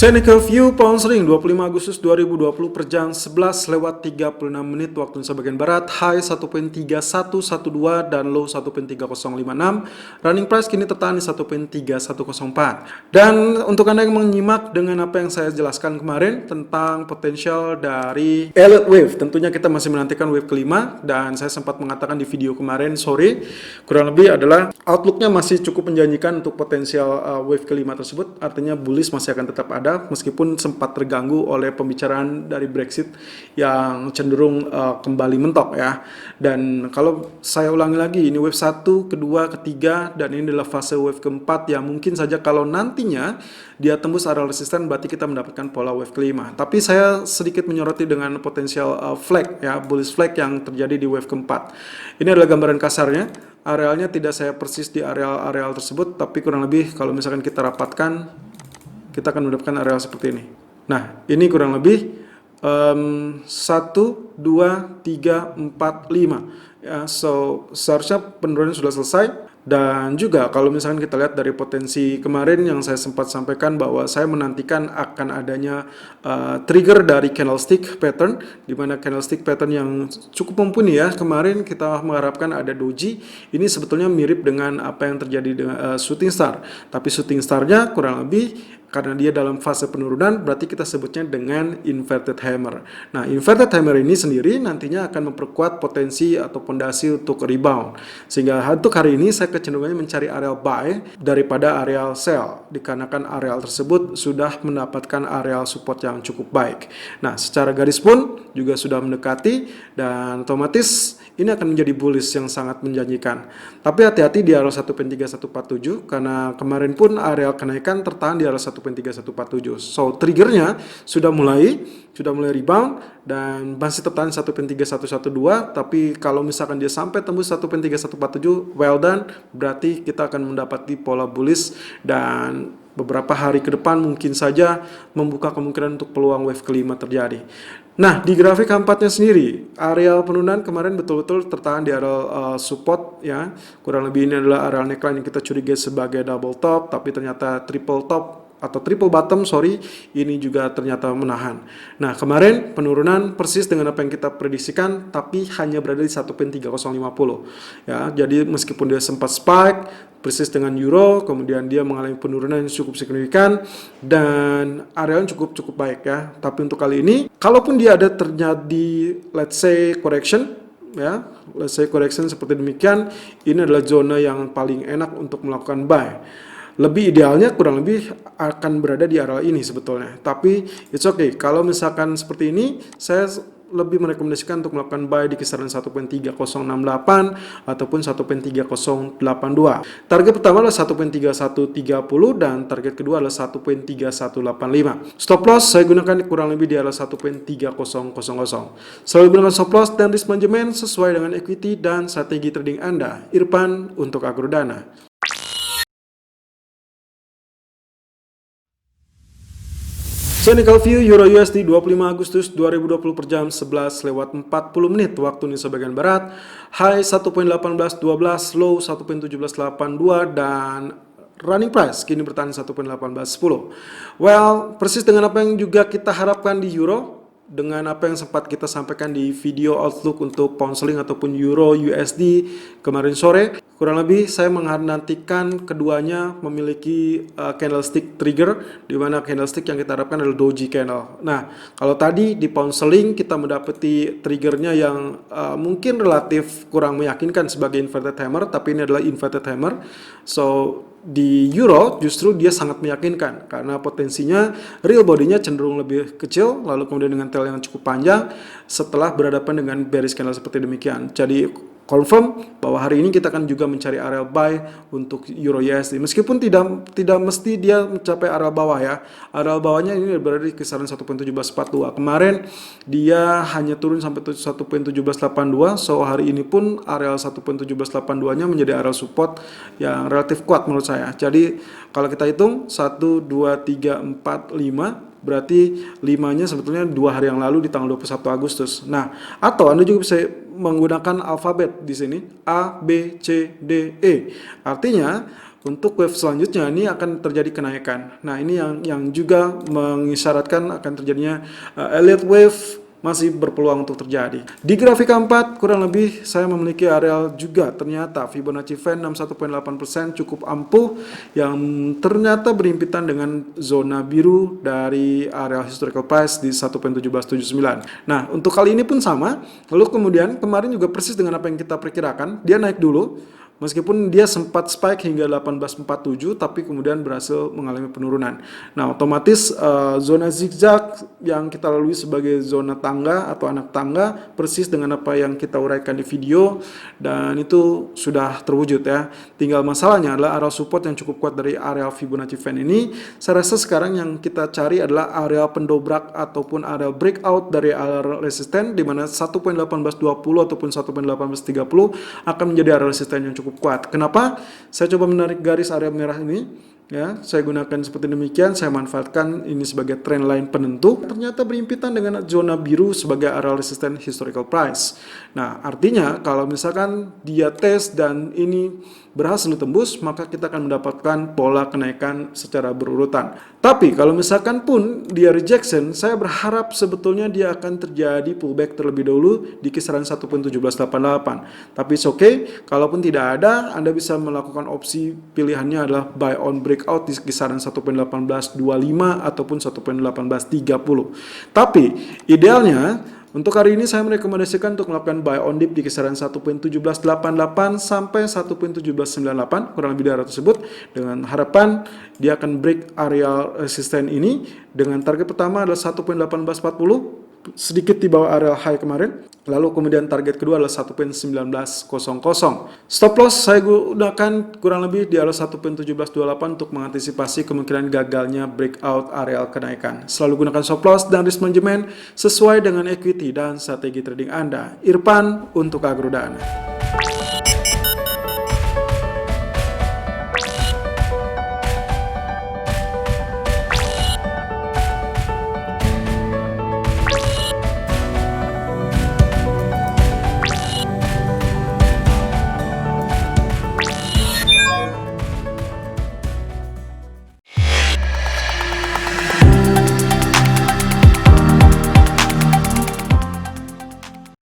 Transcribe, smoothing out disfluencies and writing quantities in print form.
Technical View Pound Sterling 25 Agustus 2020 per jam 11:36 waktu Indonesia bagian Barat. High 1.3112 dan low 1.3056. Running price kini tertahan di 1.3104. Dan untuk Anda yang menyimak dengan apa yang saya jelaskan kemarin tentang potensial dari Elliott Wave, tentunya kita masih menantikan wave kelima, dan saya sempat mengatakan di video kemarin sore kurang lebih adalah outlooknya masih cukup menjanjikan untuk potensial wave kelima tersebut. Artinya bullish masih akan tetap ada meskipun sempat terganggu oleh pembicaraan dari Brexit yang cenderung kembali mentok ya. Dan kalau saya ulangi lagi, ini wave 1, kedua, ketiga, dan ini adalah fase wave keempat yang mungkin saja kalau nantinya dia tembus area resisten berarti kita mendapatkan pola wave kelima. Tapi saya sedikit menyoroti dengan potensial flag ya, bullish flag yang terjadi di wave keempat. Ini adalah gambaran kasarnya. Arealnya tidak saya persis di areal tersebut, tapi kurang lebih kalau misalkan kita rapatkan, kita akan mendapatkan area seperti ini. Nah, ini kurang lebih 1, 2, 3, 4, 5. Ya, so seharusnya penurunan sudah selesai. Dan juga kalau misalkan kita lihat dari potensi kemarin yang saya sempat sampaikan bahwa saya menantikan akan adanya trigger dari candlestick pattern, di mana candlestick pattern yang cukup mumpuni ya. Kemarin kita mengharapkan ada doji. Ini sebetulnya mirip dengan apa yang terjadi dengan shooting star. Tapi shooting starnya kurang lebih karena dia dalam fase penurunan, berarti kita sebutnya dengan inverted hammer. Nah, inverted hammer ini sendiri nantinya akan memperkuat potensi atau pondasi untuk rebound. Sehingga untuk hari ini saya kecenderungannya mencari areal buy daripada areal sell, dikarenakan areal tersebut sudah mendapatkan areal support yang cukup baik. Nah, secara garis pun juga sudah mendekati, dan otomatis ini akan menjadi bullish yang sangat menjanjikan. Tapi hati-hati di area 1.3147 karena kemarin pun area kenaikan tertahan di area 1.3147. So triggernya sudah mulai rebound dan masih tertahan 1.3112. Tapi kalau misalkan dia sampai tembus 1.3147, well done, berarti kita akan mendapati pola bullish dan beberapa hari ke depan mungkin saja membuka kemungkinan untuk peluang wave kelima terjadi. Nah, di grafik keempatnya sendiri, areal penurunan kemarin betul-betul tertahan di areal support ya. Kurang lebih ini adalah areal neckline yang kita curigai sebagai double top, tapi ternyata triple top atau triple bottom, ini juga ternyata menahan. Nah, kemarin penurunan persis dengan apa yang kita prediksikan, tapi hanya berada di 1.3050 ya. Jadi meskipun dia sempat spike persis dengan euro, kemudian dia mengalami penurunan yang cukup signifikan dan arealnya cukup baik ya. Tapi untuk kali ini, kalaupun dia ada terjadi let's say correction ya, let's say correction seperti demikian, ini adalah zona yang paling enak untuk melakukan buy. Lebih idealnya kurang lebih akan berada di area ini sebetulnya. Tapi it's okay. Kalau misalkan seperti ini, saya lebih merekomendasikan untuk melakukan buy di kisaran 1.3068 ataupun 1.3082. Target pertama adalah 1.3130 dan target kedua adalah 1.3185. Stop loss saya gunakan kurang lebih di area 1.3000. Selalu gunakan stop loss dan risk management sesuai dengan equity dan strategi trading Anda. Irfan untuk Agrodana. Technical View Euro USD 25 Agustus 2020 per jam 11:40 waktu Indonesia bagian Barat. High 1.1812, low 1.1782 dan running price kini bertahan 1.1810. Well, persis dengan apa yang juga kita harapkan di euro, dengan apa yang sempat kita sampaikan di video outlook untuk pound sterling ataupun euro USD kemarin sore. Kurang lebih saya menantikan keduanya memiliki candlestick trigger, di mana candlestick yang kita harapkan adalah doji candle. Nah, kalau tadi di pound sterling kita mendapati triggernya yang mungkin relatif kurang meyakinkan sebagai inverted hammer, tapi ini adalah inverted hammer. So di euro justru dia sangat meyakinkan karena potensinya real bodinya cenderung lebih kecil, lalu kemudian dengan tail yang cukup panjang setelah berhadapan dengan bearish candle seperti demikian. Jadi confirm bahwa hari ini kita akan juga mencari area buy untuk euro USD, meskipun tidak mesti dia mencapai area bawah ya. Area bawahnya ini berada di kisaran 1.1742. Kemarin dia hanya turun sampai 1.1782. So hari ini pun area 1.1782 nya menjadi area support yang relatif kuat menurut saya. Jadi kalau kita hitung 1, 2, 3, 4, 5, berarti 5-nya sebetulnya 2 hari yang lalu di tanggal 21 Agustus. Nah, atau Anda juga bisa menggunakan alfabet di sini A, B, C, D, E. Artinya untuk wave selanjutnya ini akan terjadi kenaikan. Nah, ini yang juga mengisyaratkan akan terjadinya Elliott wave masih berpeluang untuk terjadi. Di grafik keempat, kurang lebih saya memiliki areal juga ternyata Fibonacci Fan 61.8% cukup ampuh yang ternyata berhimpitan dengan zona biru dari areal historical price di 1.1779. Nah, untuk kali ini pun sama. Lalu kemudian kemarin juga persis dengan apa yang kita perkirakan, dia naik dulu. Meskipun dia sempat spike hingga 1847, tapi kemudian berhasil mengalami penurunan. Nah, otomatis zona zigzag yang kita lalui sebagai zona tangga atau anak tangga, persis dengan apa yang kita uraikan di video, dan itu sudah terwujud ya. Tinggal masalahnya adalah area support yang cukup kuat dari area Fibonacci Fan ini. Saya rasa sekarang yang kita cari adalah area pendobrak ataupun area breakout dari area resisten, di mana 1.1820 ataupun 1.1830 akan menjadi area resisten yang cukup kuat. Kenapa? Saya coba menarik garis area merah ini. Ya, saya gunakan seperti demikian, saya manfaatkan ini sebagai trend line penentu. Ternyata berhimpitan dengan zona biru sebagai area resisten historical price. Nah, artinya kalau misalkan dia tes dan ini berhasil ditembus, maka kita akan mendapatkan pola kenaikan secara berurutan. Tapi kalau misalkan pun dia rejection, saya berharap sebetulnya dia akan terjadi pullback terlebih dahulu di kisaran 1.1788. Tapi it's okay, kalaupun tidak ada, Anda bisa melakukan opsi pilihannya adalah buy on breakout di kisaran 1.1825 ataupun 1.1830. Tapi idealnya untuk hari ini saya merekomendasikan untuk melakukan buy on dip di kisaran 1.1788 sampai 1.1798, kurang lebih di area tersebut, dengan harapan dia akan break area resisten ini dengan target pertama adalah 1.1840, sedikit di bawah area high kemarin. Lalu kemudian target kedua adalah 1.1900. Stop loss saya gunakan kurang lebih di area 1.1728 untuk mengantisipasi kemungkinan gagalnya breakout area kenaikan. Selalu gunakan stop loss dan risk management sesuai dengan equity dan strategi trading Anda. Irfan untuk Agrodana.